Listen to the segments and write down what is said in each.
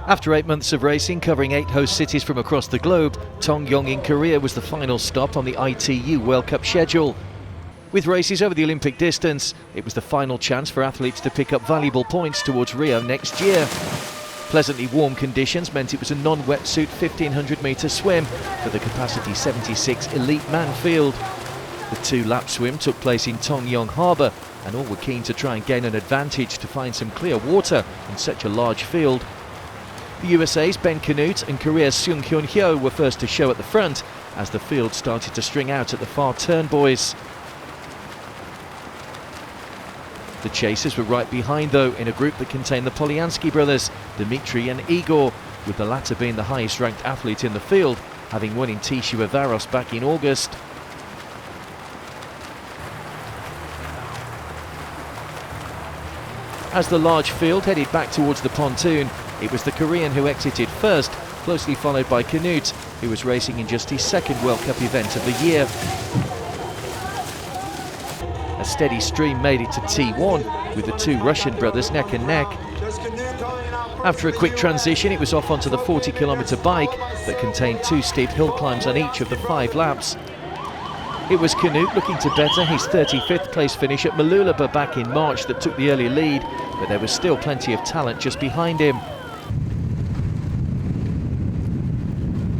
After 8 months of racing, covering 8 host cities from across the globe, Tongyeong in Korea was the final stop on the ITU World Cup schedule. With races over the Olympic distance, it was the final chance for athletes to pick up valuable points towards Rio next year. Pleasantly warm conditions meant it was a non-wetsuit 1500-metre swim for the capacity 76 elite man field. The 2-lap swim took place in Tongyeong harbour, and all were keen to try and gain an advantage to find some clear water in such a large field. The USA's Ben Canute and Korea's Seung Hyun Hyo were first to show at the front as the field started to string out at the far turn buoys. The chasers were right behind though, in a group that contained the Polyansky brothers, Dmitry and Igor, with the latter being the highest ranked athlete in the field, having won in Tishuavaros back in August. As the large field headed back towards the pontoon, it was the Korean who exited first, closely followed by Canute, who was racing in just his second World Cup event of the year. A steady stream made it to T1, with the two Russian brothers neck and neck. After a quick transition, it was off onto the 40-kilometre bike that contained 2 steep hill climbs on each of the 5 laps. It was Canute looking to better his 35th place finish at Mooloolaba back in March that took the early lead, but there was still plenty of talent just behind him.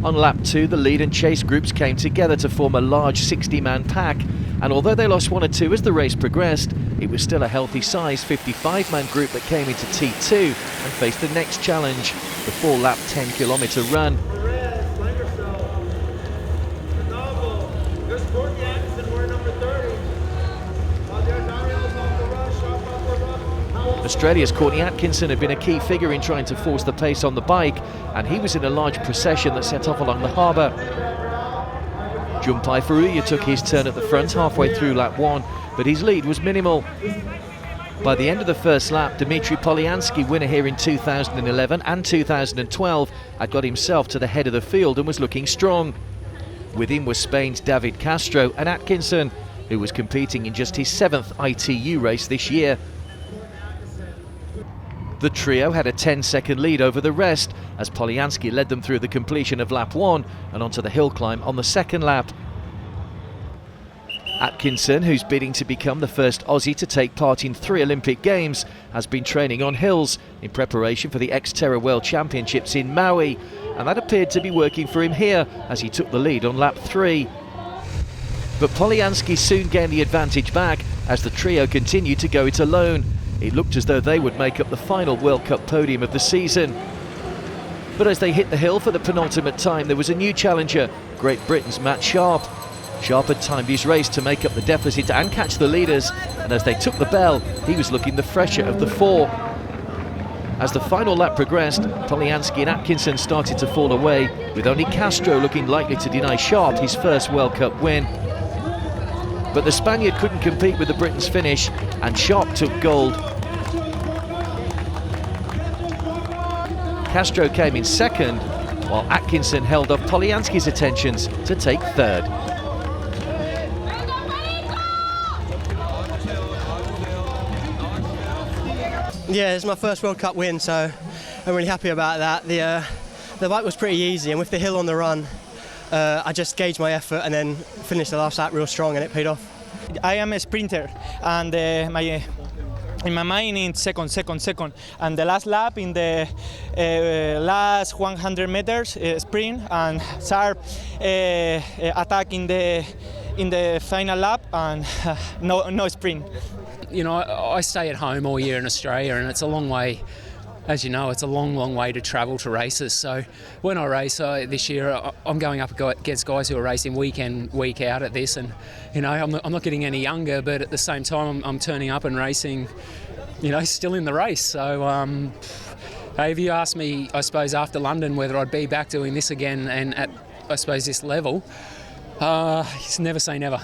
On lap 2, the lead and chase groups came together to form a large 60-man pack, and although they lost 1 or 2 as the race progressed, it was still a healthy size 55-man group that came into T2 and faced the next challenge, the 4-lap 10-kilometre run. Courtney Atkinson, we're number 30. Australia's Courtney Atkinson had been a key figure in trying to force the pace on the bike, and he was in a large procession that set off along the harbour. Junpai Furuya took his turn at the front halfway through lap 1, but his lead was minimal. By the end of the first lap, Dmitry Polyansky, winner here in 2011 and 2012, had got himself to the head of the field and was looking strong. With him was Spain's David Castro and Atkinson, who was competing in just his 7th ITU race this year. The trio had a 10-second lead over the rest as Polyansky led them through the completion of lap 1 and onto the hill climb on the second lap. Atkinson, who's bidding to become the first Aussie to take part in 3 Olympic Games, has been training on hills in preparation for the Xterra World Championships in Maui, and that appeared to be working for him here as he took the lead on lap 3. But Polyansky soon gained the advantage back as the trio continued to go it alone. It looked as though they would make up the final World Cup podium of the season. But as they hit the hill for the penultimate time, there was a new challenger, Great Britain's Matt Sharp. Sharp had timed his race to make up the deficit and catch the leaders, and as they took the bell, he was looking the fresher of the 4. As the final lap progressed, Polyansky and Atkinson started to fall away, with only Castro looking likely to deny Sharp his first World Cup win. But the Spaniard couldn't compete with the Britain's finish, and Sharp took gold. Castro came in second, while Atkinson held off Polyansky's attentions to take third. Yeah, it's my first World Cup win, so I'm really happy about that. The bike was pretty easy, and with the hill on the run, I just gauged my effort and then finished the last lap real strong, and it paid off. I am a sprinter, and in my mind it's second, and the last lap in the last 100 meters sprint, and Sharp attack in the final lap, and no sprint. You know, I stay at home all year in Australia, and it's a long way. As you know, it's a long way to travel to races. So when I race this year, I'm going up against guys who are racing week in, week out at this, and you know, I'm not getting any younger, but at the same time, I'm turning up and racing, you know, still in the race. So if you ask me, I suppose after London, whether I'd be back doing this again and at, I suppose, this level, never say never.